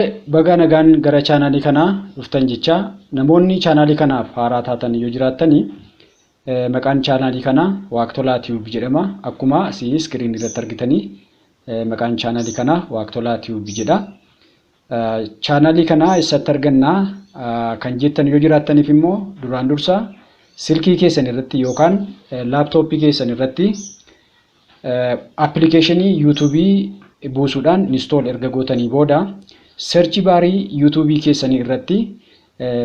Baga nagaan gara chaanaalii kanaa dhuftan jecha namoonni chaanaalii kanaaf haaraa taatan yoo jiraattanii maqaan chaanaalii kanaa Waaqtolaa Tiyuub jedhama. Akkuma asii iskiriin irratti argitanii maqaan chaanaalii kanaa Waaqtolaa Tiyuub jedha. Chaanaalii kanaa eessatti argannaa kan jettan yoo jiraattaniif immoo duraan dursa silkii keessan irratti yookaan laaptooppii keessan irratti appilikeeshinii yuutuubii buusuudhaan install erga gootanii booda search baarii yuutuubii keessanii irratti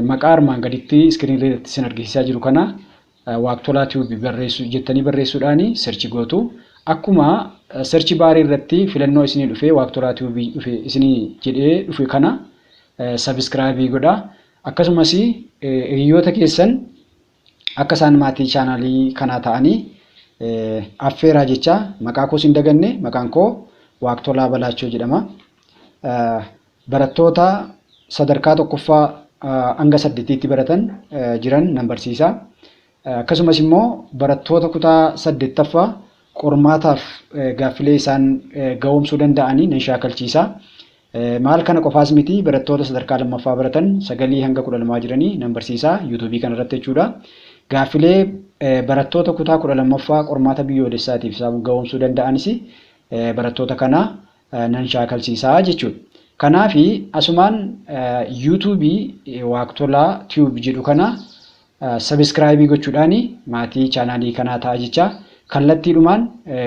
maqaa armaan gaditti iskiriin irratti isin argisiisaa jiru kana Waaqtolaa Tiyuub jettanii barreessuudhaan search gootu. Akkuma search baarii irratti filannoo isinii dhufee Waaqtolaa Tiyuub dhufee isinii jedhee dhufe kana subscribe godha. Akkasumas hiriyoota keessan akka isaan maatii chaanaalii kanaa ta'anii affeeraa jecha maqaa koo hin daganne maqaan koo Waaqtolaa Balaachoo jedhama. Barattoota sadarkaa tokkoffaa hanga 8tti baratan jiran nan barsiisa. Akkasumas immoo barattoota kutaa 8ffaa qormaataaf gaaffilee isaan ga'oomsuu danda'anii nan shaakalchiisa. Maal kana qofaas miti barattoota sadarkaa 2ffaa baratan 9 hanga 12 jiranii nan barsiisa yuutuubii kana irratti jechuudha. Gaaffilee barattoota kutaa 12ffaa qormaata biyyoolessaatiif isaan ga'oomsuu danda'anis barattoota kana nan shaakalchiisa jechuudha. Kanaafi asumaan yuutuubii Waaqtolaa Tiyuub jedhu kana subscribe gochuudhaan maatii chaanaalii kanaa ta'a jecha kallattiidhumaan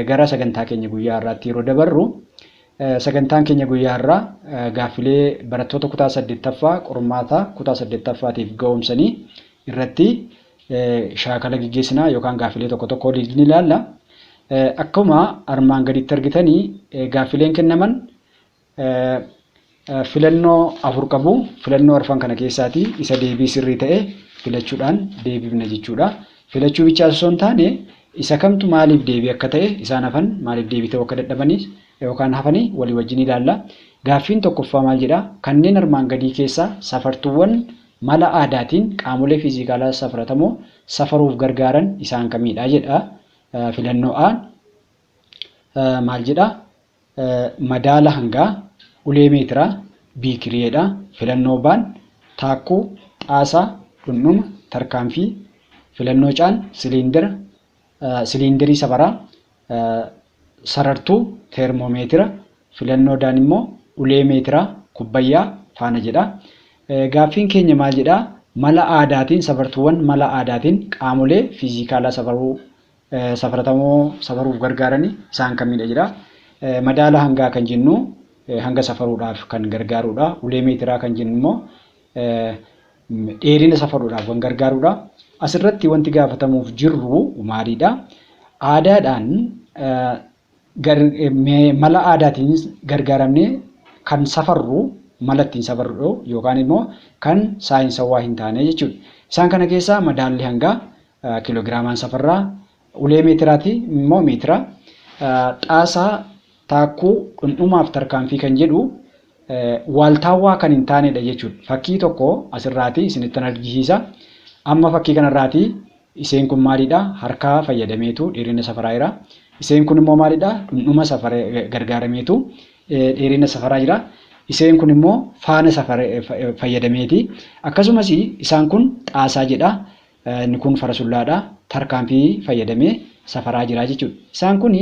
gara sagantaa keenya guyyaa har'aatti yeroo dabarru sagantaan keenya guyyaa har'aa gaaffilee barattoota kutaa 8ffaa qormaata kutaa 8ffaatiif ga'oomsanii irratti shaakala gaggeessinaa yookaan gaaffilee tokko tokko ni ilaalla. Akkuma armaan gaditti argitanii gaaffileen kennaman filannoo 4 qabu. Filannoo 4 kana keessaati isa deebii sirrii ta'e filachuudhaan deebifna jechuudha. Filachuu bichaa osoo hin taane isa kamtu maaliif deebii akka ta'e isaan hafan maaliif deebii ta'uu akka dadhabanis yookaan hafanii walii wajjin ilaalla. Gaaffiin tokkoffaa maal jedha? Kanneen armaan gadii keessaa safartuuwwan mala aadaatiin qaamolee fiizikaalaa safaratamoo safaruuf gargaaran isaan kamidha jedha. Filannoo A maal jedha? Madaala hangaa, ulee meetiraa, biikiriyeedha. Filannoo B taakkuu, xaasaa, dhundhuma, tarkaanfii. Filannoo C siliindarii safaraa, sarartuu, teermoomeetira. Filannoo D immoo ulee meetiraa, kubbayyaa faana jedha. Gaaffiin keenya maal jedha? Mala aadaatiin safartuuwwan mala aadaatiin qaamolee fiizikaalaa safaratamoo safaruuf gargaaran isaan kamidha jedha. Madaala hangaa kan jennu hanga safaruudhaaf kan gargaarudha. Ulee meetiraa kan jennu immoo dheerina safaruudhaaf kan gargaarudha. Asirratti wanti gaafatamuuf jirru maalidha? Aadaadhaan mala aadaatiin gargaaramnee kan safarru mala ittiin safarru yookaan immoo kan saayinsawaa hin taane jechuudha. Isaan kana keessaa madaalli hangaa kiilogiraamaan safarraa, ulee meetiraati immoo meetira, xaasaa, taakkuu, dhundhumaaf tarkaanfii kan jedhu waaltaawwaa kan hin taanedha jechuudha. Fakkii tokko asirraati isinittan argisiisa. Amma fakkii kanarraati iseen kun maalidha? Harkaa fayyadameetu dheerina safaraa jira. Iseen kun immoo maalidha? Dhundhuma gargaarameetu dheerina safaraa jira. Iseen kun immoo faana fayyadameeti. Akkasumas isaan kun xaasaa jedha. Inni kun farasullaadha. Tarkaanfii fayyadamee safaraa jira jechuudha. Isaan kun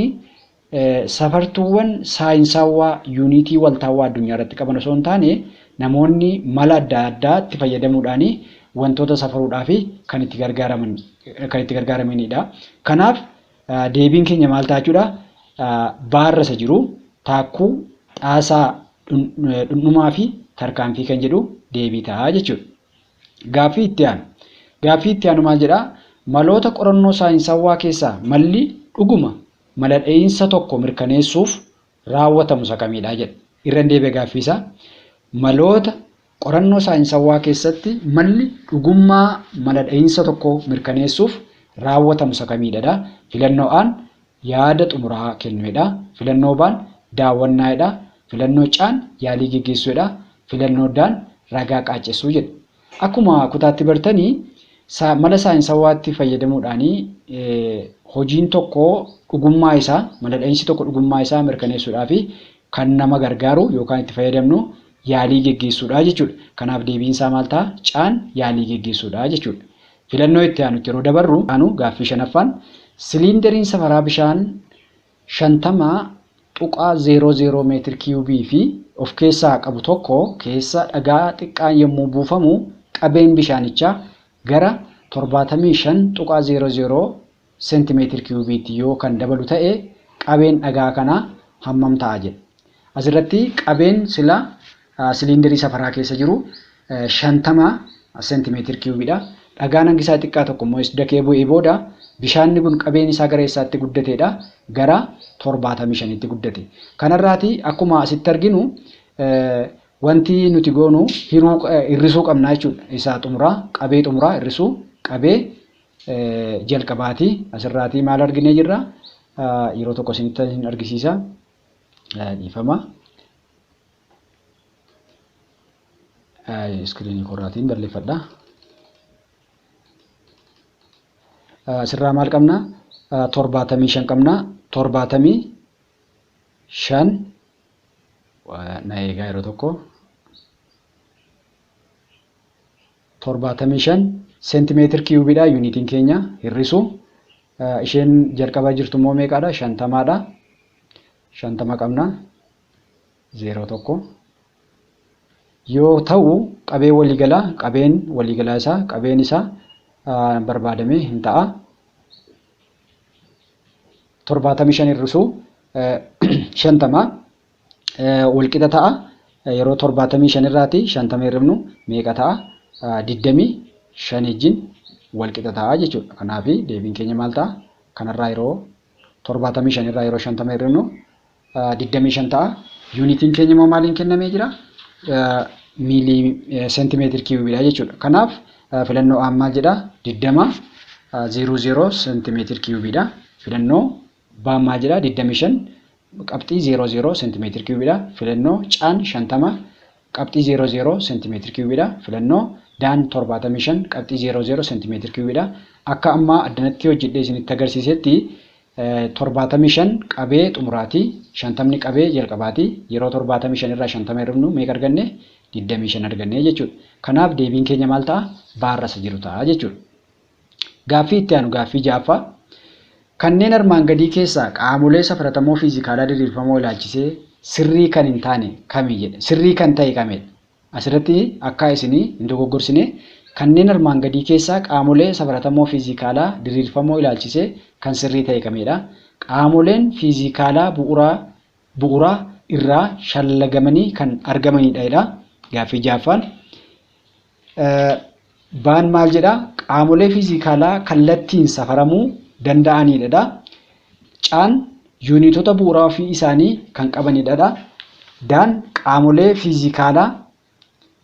safartuuwwan saayinsawaa yuunitii waltaawwaa addunyaa irratti qaban osoo hin taane namoonni mala adda addaatti fayyadamuudhaan wantoota safaruudhaaf kan itti gargaaramanidha. Kanaaf deebiin keenya maal ta'a jechuudha? Baarra isa jiru taakkuu, xaasaa, dhundhumaa fi tarkaanfii kan jedhu deebii ta'a jechuudha. Gaaffii itti aanu maal jedhaa? Maloota qorannoo saayinsawaa keessaa malli dhuguma mala dha'iinsa tokko mirkaneessuuf raawwatamu isa kamidha jedha. Irraan deebi'ee gaaffii isaa. Maloota qorannoo saayinsawaa keessatti malli dhugummaa mala dha'iinsa tokko mirkaneessuuf raawwatamu isa kamidha? Filannoo A yaada xumuraa kennuudha. Filannoo B daawwannaadha. Filannoo C yaalii geggeessuudha. Filannoo D ragaa qaacessuu jedha. Akkuma kutaatti bartanii mala saayinsawaatti fayyadamuudhaan hojiin tokko dhugummaa isaa mala dha'iinsi tokko dhugummaa isaa mirkaneessuudhaaf kan nama gargaaru yookaan itti fayyadamnu yaalii geggeessuudha jechuudha. Kanaaf deebiin isaa maal ta'a? Caan yaalii geggeessuudha jechuudha. Filannoo itti aanutti yeroo dabarru gaaffii shanaffaan siliinderiin safaraa bishaan 50.00 meetir kiiyubii fi of keessaa qabu tokko keessa dhagaa xiqqaan yommuu buufamu qabeen bishaanichaa gara 75.00 seentimeetir kiiyubiitti yoo kan dabalu ta'e qabeen dhagaa kanaa hammam ta'a jedha. Asirratti qabeen sila siliinderii safaraa keessa jiru 50 seentimeetir kiiyubiidha. Dhagaan hangi isaa xiqqaa tokko immoo dakee bu'ee booda bishaanni kun qabeen isaa gara eessaatti guddateedha? Gara 75tti guddate. Kanarraati akkuma asitti arginu wanti nuti goonu hir'isuu qabna jechuudha. Isaa xumuraa qabee xumuraa hir'isuu qabee jalqabaati. Asirraati maal arginee jirra? Yeroo tokko isinitti argisiisa. Dhiifama. Iskiriinii korraatiin balleeffadha. Asirraa maal qabna? 75 qabna. 75 na eegaa yeroo tokko 75 seentimeetir kiiyubiidha yuunitiin keenya hir'isu. Isheen jalqabaa jirtu immoo meeqaadha? 50dha. 50 qabna. 01 yoo ta'u qabeen waliigalaa isaa qabeen isaa barbaadamee hin ta'a. 75 hir'isu 50 walqixa ta'a. Yeroo 75 irraati 50 hir'ifnu meeqa ta'a? 25 wajjin walqixa ta'a jechuudha. Kanaaf deebiin keenya maal ta'a? Kanarraa yeroo 75 irraa yeroo 50 hir'ifnu 25 ta'a. Yuunitiin keenya immoo maaliin kennamee jira? Miilii seentimeetir kiiyubiidha jechuudha. Kanaaf filannoo maal jedha? 20.00 seentimeetir kiiyubiidha. Filannoo baan maal jedha? 25.00 seentimeetir kiiyubiidha. Filannoo caan 50 qabxii 00 seentimeetir kiiyubiidha. Filannoo daan 75.00 seentimeetir kiiyubiidha. Akka ammaa addanatti hojjedhee isinitti agarsiisetti 75 qabee xumuraati. 50 qabee jalqabaati. Yeroo 75 irraa 50 hir'ifnu meeqa arganne? 25 arganne jechuudha. Kanaaf deebiin keenya maal ta'a? Baarrasa jiru ta'a jechuudha. Gaaffii itti aanu gaaffii ja'affaa. Kanneen armaan gadii keessaa qaamolee safaratamoo fiizikaalaa diriirfamoo ilaalchisee sirrii kan hin taane kamii jedhe? Sirrii kan ta'e kamidha? Asirratti akka isinii hin dogoggorsine kanneen armaan gadii keessaa qaamolee safaratamoo fiizikaalaa diriirfamoo ilaalchisee kan sirrii ta'e kamidha? Qaamoleen fiizikaalaa bu'uuraa irraa shallagamanii kan argamanidha. Gaaffii ja'affaan. Baan maal jedha? Qaamolee fiizikaalaa kallattiin safaramuu danda'anidha. Caan yuunitoota bu'uuraa ofii isaanii kan qabanidha. Daan qaamolee fiizikaalaa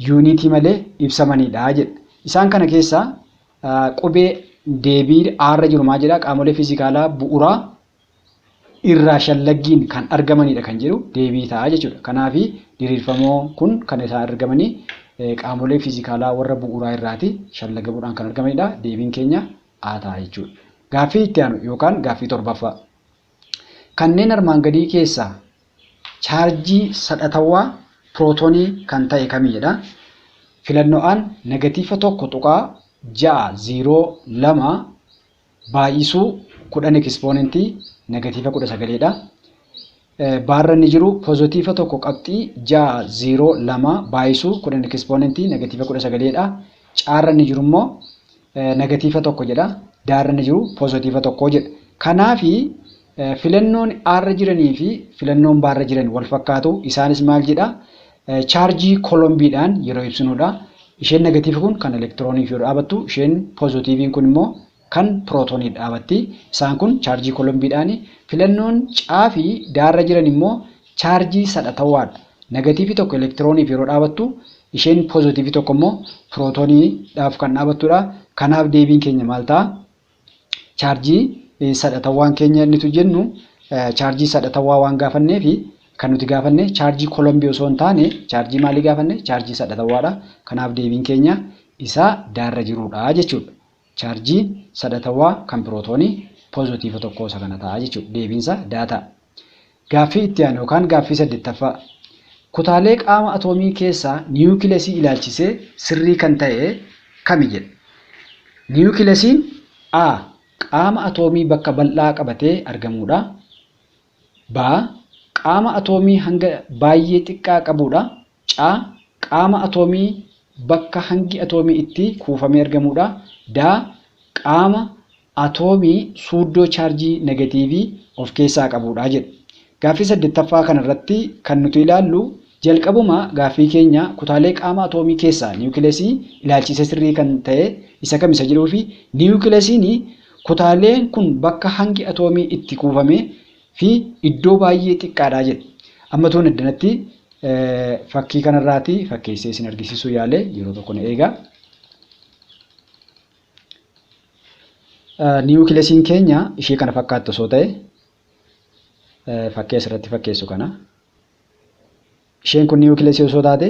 yuunitii malee ibsamanidha jedha. Isaan kana keessaa qubee deebii irra jiru maal jedha? Qaamolee fiizikaalaa bu'uuraa irraa shallaggiin kan argamanidha kan jedhu deebii ta'a jechuudha. Kanaaf diriirfamoo kun kan isaan argamanii qaamolee fiizikaalaa warra bu'uuraa irraati shallagamuudhaan kan argamanidha. Deebiin keenya A ta'a jechuudha. Gaaffii itti aanu yookaan gaaffii torbaffaa. Kanneen armaan gadii keessaa chaarjii sadhatawaa pirootoonii kan ta'e kamidha? Filannoon negatiifa 1.602 baay'isuu 10 ekspoonentii negatiiva 19dha. Baarra inni jiru poozitiiva 1.602 baay'isuu 10 ekspoonentii negatiiva 19dha. Caarra inni jiru immoo negatiiva 1 jedha. Daarra inni jiru poozitiiva 1 jedha. Kanaafi filannoon aarra jiranii fi filannoon baarra jiran wal fakkaatu. Isaanis maal jedha? Chaarjii kolombiidhaan yeroo ibsinudha. Isheen negatiivi kun kan elektirooniif yoo dhaabattu, isheen poozitiiviin kun immoo kan pirootoonii dhaabatti. Isaan kun chaarjii kolombiidhaan. Filannoon caa fi daarra jiran immoo chaarjii sadhatawaadha. Negatiivi tokko elektirooniif yeroo dhaabattu, isheen poozitiivi tokko immoo pirootooniidhaaf kan dhaabattudha. Kanaaf deebiin keenya maal ta'a? Chaarjii sadhatawaan keenya nuti jennu chaarjii sadhatawaa waan gaafanneefi kan nuti gaafanne chaarjii kolombii osoo hin taane chaarjii maalii gaafanne? Chaarjii sadhatawaadha. Kanaaf deebiin keenya isaa daarra jirudha jechuudha. Chaarjii sadhatawaa kan pirootoonii poozitiiva tokko isa kana ta'a jechuudha. Deebiinsa daa ta'a. Gaaffii itti aanu yookaan gaaffii 8ffaa. kutaalee qaama atoomii keessaa niwukileesii ilaalchisee sirrii kan ta'e kami jedha. Niwukileesiin A. Qaama atoomii bakka bal'aa qabatee argamuudha. B. Qaama atoomii hanga baay'ee xiqqaa qabuudha. C. Qaama atoomii bakka hangi atoomii itti kuufamee argamuudha. D. Qaama atoomii suuddoo chaarjii negatiivii of keessaa qabuudha jedha. Gaaffii 8ffaa kanarratti kan nuti ilaallu jalqabuma gaaffii keenya kutaalee qaama atoomii keessaa niwukileesii ilaalchisee sirrii kan ta'e isa kam isa jedhuu fi niwukileesiin kutaaleen kun bakka hangi atoomii itti kuufamee fi iddoo baay'ee xiqqaadha jedha. Amma toon addanatti fakkii kanarraati fakkeessee isin argisiisuu yaale yeroo tokko na eegaa. Niwukileesiin keenya ishee kana fakkaattu osoo ta'e fakkii asirratti fakkeessu kana. Isheen kun niwukileesii osoo taate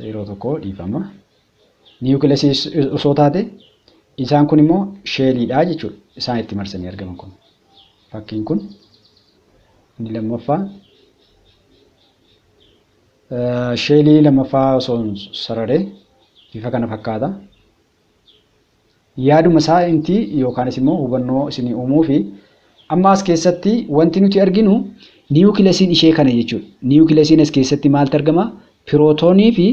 yeroo tokko dhiifama. Niwukileesii osoo taate isaan kun immoo sheeliidha jechuudha. Isaan itti marsanii argaman kun. Fakkiin kun inni lammaffaa. Sheelii lammaffaa osoo sararee bifa kana fakkaata. Yaaduma isaa inti yookaanis immoo hubannoo isinii uumuu fi amma as keessatti wanti nuti arginu niwukileesiin ishee kana jechuudha. Niwukileesiin as keessatti maaltu argama? Pirootoonii fi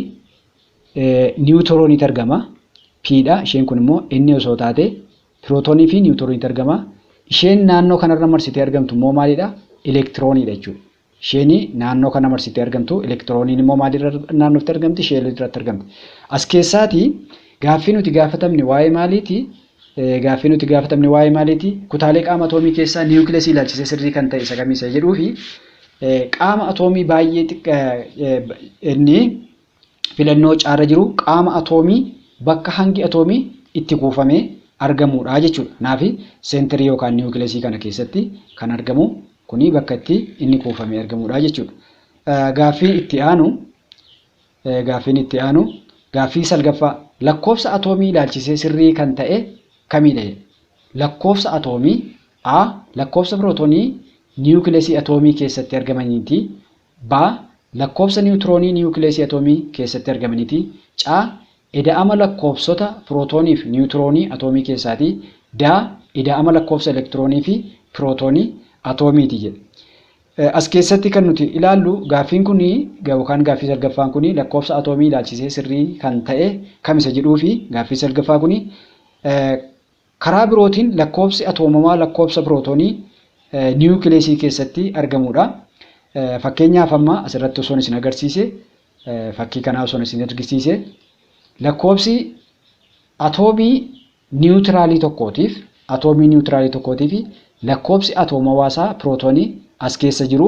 niwuutrooniitu argama. Pidha. Isheen kun immoo inni osoo taate pirootoonii fi niwuutrooniitu argama. Isheen naannoo kanarra marsitee argamtu immoo maalidha? Elektirooniidha jechuudha. Isheen naannoo kana marsitee argamtu, elektirooniin immoo maalirra naannootti argamti? Sheelirratti argamti. As keessaati gaaffii nuti gaafatamne waa'ee maaliiti? Gaaffii nuti gaafatamne waa'ee maaliiti? Kutaalee qaama atoomii keessaa niwukileesii ilaalchisee sirrii kan ta'e isa kamii isa jedhuu fi qaama atoomii baay'ee xiqqaa inni filannoo caarra jiru qaama atoomii bakka hangi atoomii itti kuufamee argamuudha jechuudha. Kanaaf seenterii yookaan niwukileesii kana keessatti kan argamu kuni bakka itti inni kuufamee argamuudha jechuudha. Gaaffiin itti aanu gaaffii salgaffaa lakkoofsa atoomii ilaalchisee sirrii kan ta'e kamidha? Lakkoofsa atoomii A. Lakkoofsa pirootoonii niwukileesii atoomii keessatti argamaniiti. B. Lakkoofsa niwuutroonii niwukileesii atoomii keessatti argamaniiti. C. Ida'ama lakkoofsota pirootoonii fi niwuutroonii atoomii keessaati. D. Ida'ama lakkoofsa elektiroonii fi pirootoonii atoomiiti jedha. As keessatti kan nuti ilaallu gaaffiin kun yookaan gaaffii salgaffaan kun lakkoofsa atoomii ilaalchisee sirrii kan ta'e kam isa jedhuu fi gaaffii salgaffaa kun karaa birootiin lakkoofsi atoomamaa lakkoofsa pirootoonii niwukileesii keessatti argamuudha. Fakkeenyaaf amma asirratti osoo isin agarsiise fakkii kanaa osoo isin argisiise lakkoofsi atoomii niwutiraalii tokkootiif lakkoofsi atoomawaasaa pirootoonii as keessa jiru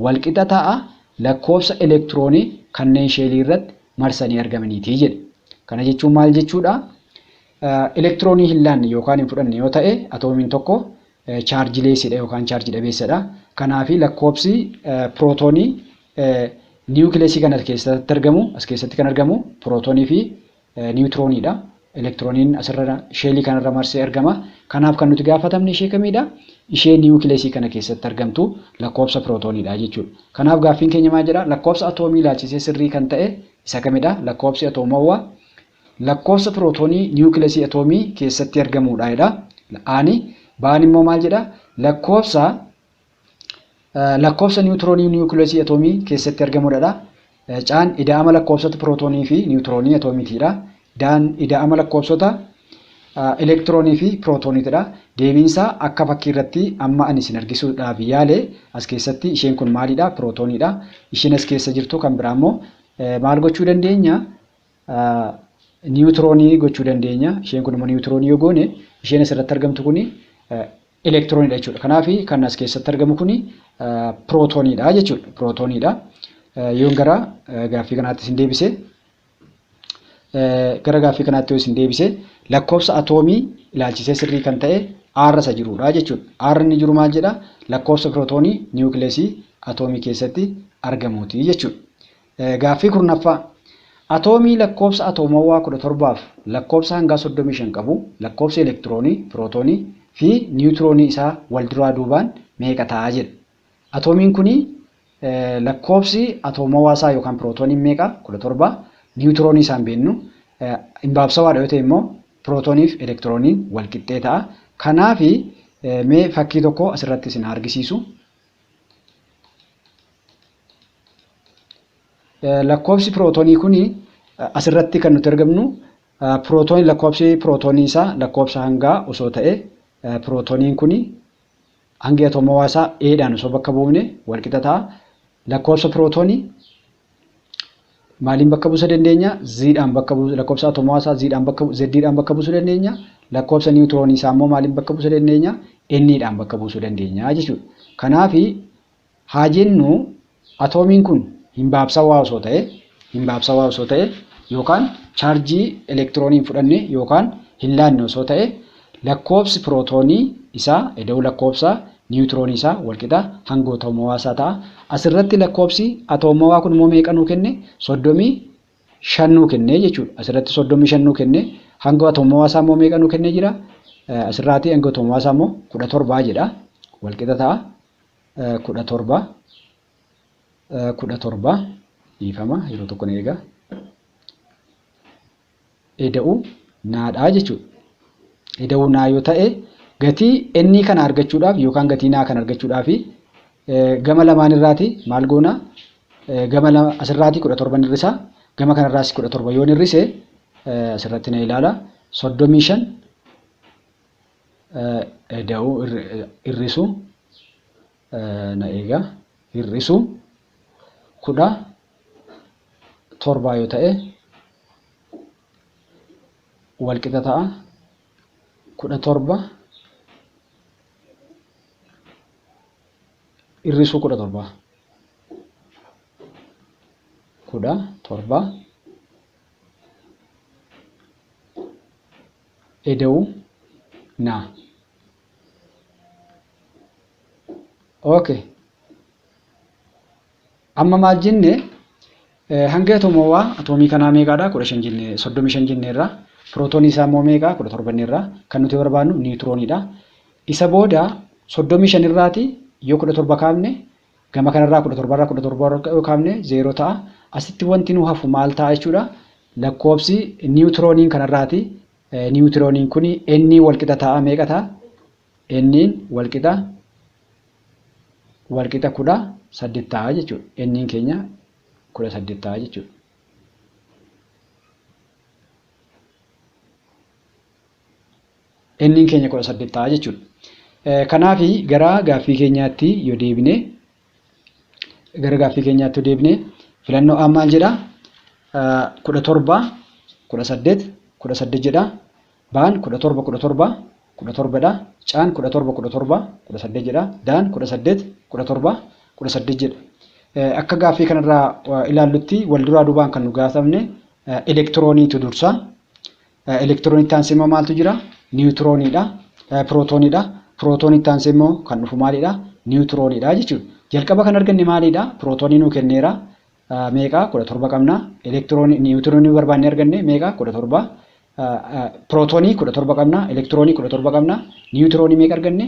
walqixa ta'a lakkoofsa elektiroonii kanneen sheelii irratti marsanii argamaniiti jedha. Kana jechuun maal jechuudha? Elektiroonii hin laanne yookaan hin fudhanne yoo ta'e atoomiin tokko chaarjileessidha yookaan chaarjii dhabeessadha. Kanaaf lakkoofsi pirootoonii niwukileesii kana keessatti argamu as keessatti kan argamu pirootoonii fi niwuutrooniidha. Elektirooniin asirra sheelii kanarra marsee argama. Kanaaf kan nuti gaafatamne ishee kamidha? Ishee niwukileesii kana keessatti argamtu lakkoofsa pirootooniidha jechuudha. Kanaaf gaaffiin keenya maal jedha? Lakkoofsa atoomii ilaalchisee sirrii kan ta'e isa kamidha? Lakkoofsi atoomawaa lakkoofsa pirootoonii niwukileesii atoomii keessatti argamuudha jedha. Aani baan immoo maal jedha? Lakkoofsa niwuutroonii niwukileesii atoomii keessatti argamuudha. Caan ida'ama lakkoofsota pirootoonii fi niwuutroonii atoomiitiidha. Daan ida'ama lakkoofsota elektiroonii fi pirootooniitidha. Deebiinsaa akka fakkii irratti amma ani isin argisuudhaaf yaale as keessatti isheen kun maalidha? Pirootooniidha. Isheen as keessa jirtu kan biraa immoo maal gochuu dandeenya? Niwuutroonii gochuu dandeenya. Isheen kun immoo niwuutroonii yoo goone isheen asirratti argamtu kuni elektirooniidha jechuudha. Kanaaf kan as keessatti argamu kuni pirootooniidha jechuudha. Pirootooniidha. Yoon gara gaaffii kanaatti isin deebise lakkoofsa atoomii ilaalchisee sirrii kan ta'e R isa jirudha jechuudha. R inni jiru maal jedha? Lakkoofsa pirootoonii niwukileesii atoomii keessatti argamuuti jechuudha. Gaaffii kurnaffaa atoomii lakkoofsa atoomawaa 17 fi lakkoofsa hanga 35 qabu lakkoofsa elektiroonii, pirootoonii fi niwuutroonii isaa wal duraa duubaan meeqa ta'a jedha. Atoomiin kuni lakkoofsi atooma hawaasaa yookaan pirootooniin meeqa? 17. Niwutiroonii isaan beennu imbaabsawaadha yoo ta'e immoo pirootooniif elektirooniin wal qixxee ta'a. Kanaaf mee fakkii tokko asirratti isin argisiisu. Lakkoofsi pirootoonii kun asirratti kan nuti argamnu pirootooniin lakkoofsi pirootoonii isaa lakkoofsa hangaa osoo ta'e pirootooniin kun hangi atooma hawaasaa eedhaan osoo bakka buufne wal qixa ta'a. Lakkoofsa pirootoonii maaliin bakka buusuu dandeenya? Zidhaan bakka buusuu, lakkoofsa atooma hawaasaa zidhaan bakka buusuu dandeenya. Lakkoofsa niwutiroonii isaa immoo maaliin bakka buusuu dandeenya? Nidhaan bakka buusuu dandeenya jechuudha. Kanaaf haa jennu atoomiin kun himbaabsawaa osoo ta'e yookaan chaarjii elektirooniin fudhanne yookaan hin laanne osoo ta'e lakkoofsi pirootoonii isaa eda'uu lakkoofsa niwutiroonii isaa wal qixa hanga atooma hawaasaa ta'a. Asirratti lakkoofsi atooma hawaa kun immoo meeqa nuu kenne? 35 nuu kenne jechuudha. Asirratti 35 nuu kenne. Hanga atooma hawaasaa immoo meeqa nuu kennee jira? Asirraati hanga atooma hawaasaa immoo 17 jedha. Wal qixa ta'a. 17 dhiifama yeroo tokko ni eega. Eda'uu naadhaa jechuudha. Eda'uu naa yoo ta'e gatii inni kana argachuudhaaf yookaan gatii naa kana argachuudhaaf gama lamaan irraati maal goona? Gama lama asirraati 17 hir'isa. Gama kanarraas 17 yoo hir'ise asirratti na ilaala. 35 eda'uu hir'isu na eega. Hir'isu 17 yoo ta'e wal qixa ta'a. 17 hir'isuu 17 eda'uu naa. Okay. Amma maal jenne hanga atooma hawaa atoomii kanaa meeqaadha? 15 jenne 35 jenneerra. Pirootoonii isaa immoo meeqa? 17 irraa. Kan nuti barbaadnu niwutirooniidha. Isa booda 35 irraati yoo 17 kaafne gama kanarraa 17 irraa 17 yoo kaafne 0 ta'a. Asitti wanti nu hafu maal ta'a jechuudha? Lakkoofsi niwutirooniin kanarraati. Niwutirooniin kun inni wal qixa ta'a meeqa ta'a? Inniin wal qixa 18 ta'a jechuudha. Inniin keenya 18 ta'a jechuudha. Inniin keenya 18 ta'a jechuudha. Kanaaf gara gaaffii keenyaatti yoo deebine filannoo A maal jedha? 17 18 jedha. Baan 17 dha. Caan 17 jedha. Daan 18 jedha. Akka gaaffii kanarraa ilaallutti wal duraa duubaan kan nu gaafatame elektirooniitu dursa. Elektirooniitti aansee immoo maaltu jira? Niwutirooniidha. Pirootooniidha. Pirootooniitti aansee immoo kan dhufu maalidha? Niwutirooniidha jechuudha. Jalqaba kan arganne maalidha? Pirootoonii nuu kenneera. Meeqa? 17 qabna. Elektiroonii niwutiroonii barbaanne arganne meeqa? 17. Pirootoonii 17 qabna. Elektiroonii 17 qabna. Niwutiroonii meeqa arganne?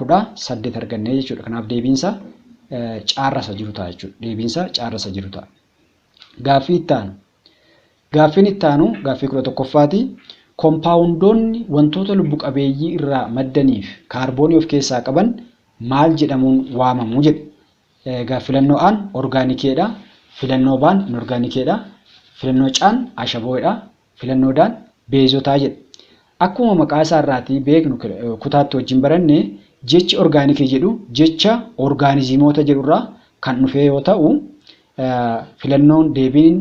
18 arganne jechuudha. Kanaaf deebiinsa caarrasa jiru ta'a jechuudha. Deebiinsa caarrasa jiru ta'a. Gaaffiin itti aanu gaaffii 11ffaati. Kompaawundoonni wantoota lubbu qabeeyyii irraa maddaniif kaarboonii of keessaa qaban maal jedhamuun waamamu jedhe. Filannoo Aan orgaanikeedha. Filannoo Baan inorgaanikeedha. Filannoo Caan ashabooidha. Filannoo Daan beezotaa jedhe. Akkuma maqaa isaa irraatii beeknu kutaatti wajjin baranne jechi orgaanikii jedhu jecha orgaanizimoota jedhurraa kan dhufe yoo ta'u filannoon deebiin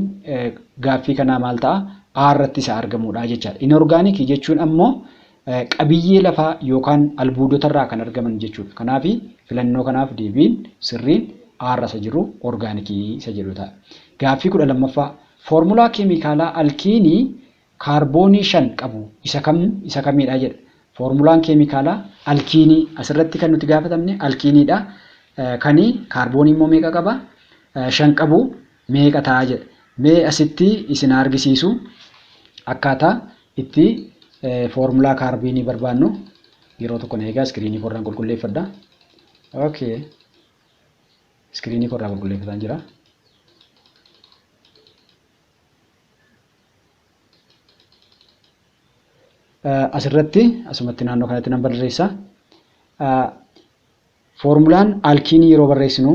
gaaffii kanaa maal ta'a? A irratti isa argamudha jechaadha. Inorgaanikii jechuun ammoo qabiyyee lafaa yookaan albuudotarraa kan argaman jechuudha. Kanaaf filannoo kanaaf deebiin sirriin A irra isa jiru orgaanikii isa jedhu ta'a. Gaaffii 12ffaa foormulaa keemikaalaa alkiinii kaarboonii 5 qabu isa kamidha jedha. Foormulaan keemikaalaa alkiinii asirratti kan nuti gaafatamne alkiiniidha. Kani kaarboonii immoo meeqa qaba? 5 qabu meeqa ta'a jedha. Mee asitti isin argisiisu akkaataa itti foormulaa kaarboonii barbaannu yeroo tokko eegaa iskiriinii korraan qulqulleeffadha. Okay. iskiriinii korraa qulqulleeffataan jira. Asirratti asumatti naannoo kanatti nan barreessa. Foormulaan alkiinii yeroo barreessinu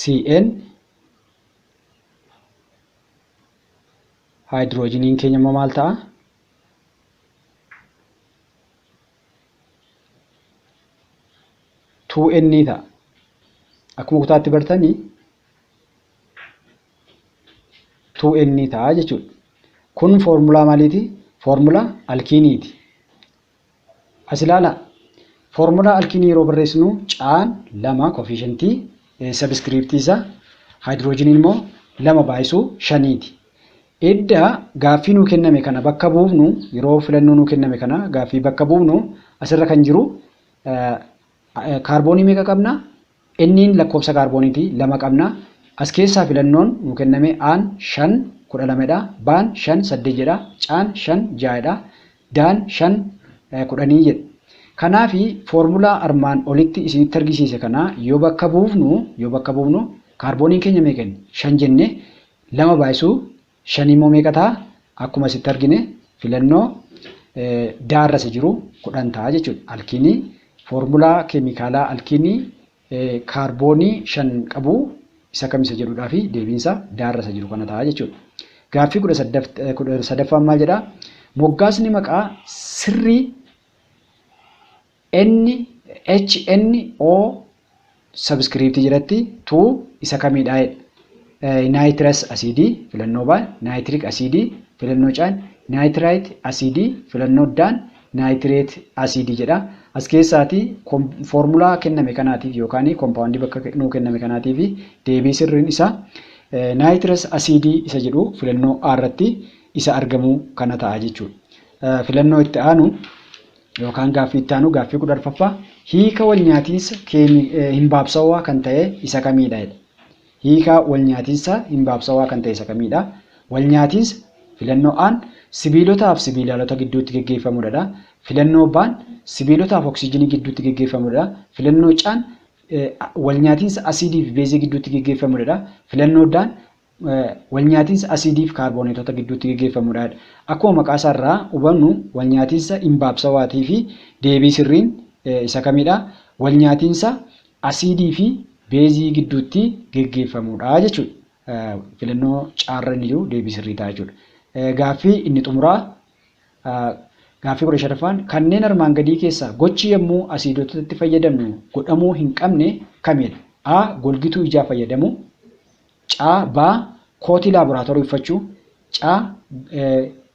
CN haayidroojiniin keenya immoo maal ta'a? 2N ta'a. Akkuma kutaatti bartanii 2N ta'a jechuudha. Kun foormulaa maaliiti? Foormulaa alkiiniiti. As ilaala. Foormulaa alkiinii yeroo barreessinu caan 2 koefficientii sabskiriptii isaa, haayidroojiniin immoo 2/5ti. Edda gaaffii nuu kenname kana bakka buufnu, yeroo filannoo nuu kenname kana gaaffii bakka buufnu asirra kan jiru kaarboonii meeqa qabna? Inniin lakkoofsa kaarbooniiti 2 qabna. As keessaa filannoon nuu kenname aan 5 12dha, baan 5 8 jedha, caan 5 6dha, daan 5 10 jedha. Kanaafi foormulaa armaan olitti isinitti argisiise kana yoo bakka buufnu kaarbooniin keenya meeqa? 5 jenne 2/5 immoo meeqa ta'a? Akkuma asitti argine filannoo daarrasa jiru 10 ta'a jechuudha. Alkiinii foormulaa keemikaalaa alkiinii kaarboonii 5 qabu isa kamisa jedhudhaa fi deebiinsa daarrasa jiru kana ta'a jechuudha. Gaaffii 18ffaan maal jedhaa? Moggaasni maqaa sirrii HNO sabskiriptii jedhatti 2 isa kamidha? Nitrous acidii filannoo baan, nitric acidii filannoo caan, nitrite acidii filannoo daan, nitrate acidii jedha. As keessaati foormulaa kenname kanaatiif yookaan kompaawundii bakka nuu kenname kanaatiif deebii sirriin isaa nitrous acidii isa jedhu filannoo A irratti isa argamuu kana ta'a jechuudha. Filannoo itti aanu yookaan gaaffii itti aanu gaaffii 14ffaa hiika walnyaatiinsa himbaabsawaa kan ta'e isa kamidha? Hiika walnyaatiinsa himbaabsawaa kan ta'e isa kamidha? Walnyaatiinsa filannoo Aan sibiilotaaf sibiilaalota gidduutti geggeeffamudha. Filannoo Baan sibiilotaaf oksijiinii gidduutti geggeeffamudha. Filannoo Caan walnyaatiinsa asiidii fi beezii gidduutti geggeeffamudha. Filannoo Daan walnyaatiinsa asiidii fi kaarbooneetota gidduutti geggeeffamudha. Akkuma maqaa isaarraa hubannu walnyaatiinsa himbaabsawaatii fi deebii sirriin isa kamidha? Walnyaatiinsa asiidii fi beezii gidduutti geggeeffamudha jechuudha. Filannoo caarra inni jiru deebii sirrii ta'a jechuudha. Gaaffii inni xumuraa gaaffii 15ffaan kanneen armaan gadii keessaa gochi yommuu asiidotatti fayyadamnu godhamuu hin qabne kamidha? A. Golgituu ijaa fayyadamu. C. B. Kootii laaboraatoorii uffachuu. C.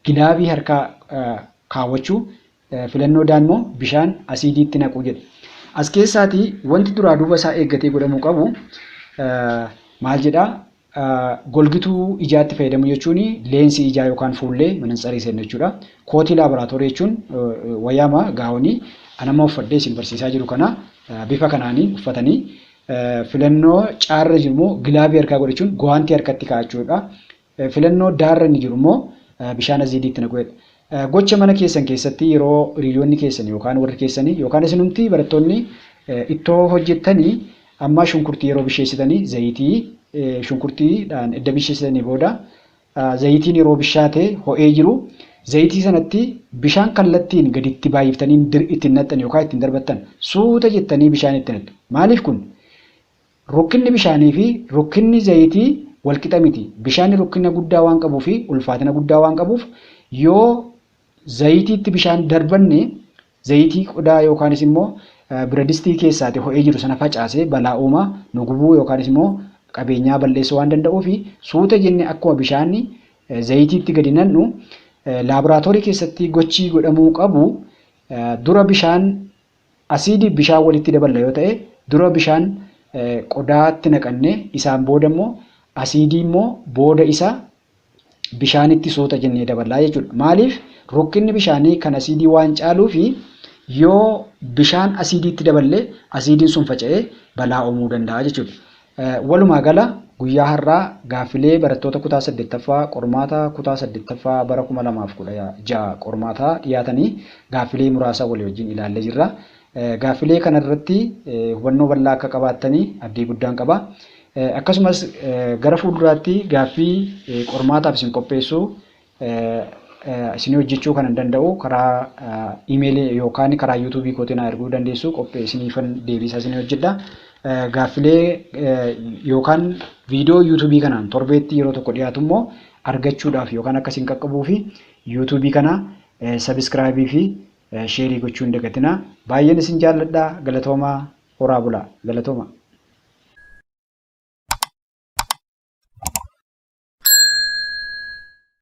Gilaabii harkaa kaawwachuu. Filannoo D immoo bishaan asiidiitti naquu jedha. As keessaati wanti duraa duuba isaa eeggatee godhamuu qabu maal jedhaa? Golgituu ijaatti fayyadamu jechuun leensii ijaa yookaan fuullee manansarii seenna jechuudha. Kootii laaboraatoorii jechuun wayyaama gaawonii anamma uffadhee isin barsiisaa jiru kana bifa kanaanii uffatanii filannoo caarra jiru immoo gilaabii harkaa godhachuun gowaantii harkatti kaa'achuudha. Filannoo daarra inni jiru immoo bishaan asiidiitti naquudha. Gocha mana keessan keessatti yeroo hiriyoonni keessan yookaan warri keessanii yookaan isinumti barattoonni ittoo hojjettanii amma shunkurtii yeroo bisheessitanii zayitii shunkurtiidhaan edda bisheessitanii booda zayitiin yeroo bishaatee ho'ee jiru zayitii sanatti bishaan kallattiin gaditti baay'iftanii ittiin naqxan yookaan ittiin darbattan suuta jettanii bishaan itti naqxu. Maaliif kun? Rukkinni bishaanii fi rukkinni zayitii walqixa miti. Bishaan rukkina guddaa waan qabuu fi ulfaatina guddaa waan qabuuf yoo zayitiitti bishaan darbanne zayitii qodaa yookaanis immoo biradistii keessaati ho'ee jiru sana facaasee balaa uumaa nu gubuu yookaanis immoo qabeenyaa balleessuu waan danda'uuf suuta jennee akkuma bishaanni zayitiitti gadi nannu laaboraatoorii keessatti gochii godhamuu qabu dura bishaan asiidii bishaan walitti daballa yoo ta'e dura bishaan qodaatti naqannee isaan booda immoo asiidii immoo booda isaa bishaanitti suuta jennee daballaa jechuudha. Maaliif? Rukkinni bishaanii kan asiidii waan caaluu fi yoo bishaan asiidiitti daballee asiidiin sun faca'ee balaa uumuu danda'a jechuudha. Walumaa gala guyyaa har'aa gaaffilee barattoota kutaa 8ffaa qormaata kutaa 8ffaa bara 2016 qormaataa dhiyaatanii gaaffilee muraasa walii wajjin ilaallee jirra. Gaaffilee kana irratti hubannoo bal'aa akka qabaattanii abdii guddaan qaba. Akkasumas gara fuulduraatti gaaffii qormaataaf isin qopheessuu isin hojjechuu kan danda'u karaa iimeelii yookaan karaa yuutuubii kootiin erguu dandeessu qopheessiniifan deebisaa isin hojjedha. Gaaffilee yookaan viidiyoo yuutuubii kanaan torbeetti yeroo tokko dhiyaatu immoo argachuudhaaf yookaan akka isin qaqqabuu fi yuutuubii kana sabiskiraayibii fi sheerii gochuu hin dagatinaa. Baay'een isin jaalladha. Galatoomaa horaa bulaa. Galatooma.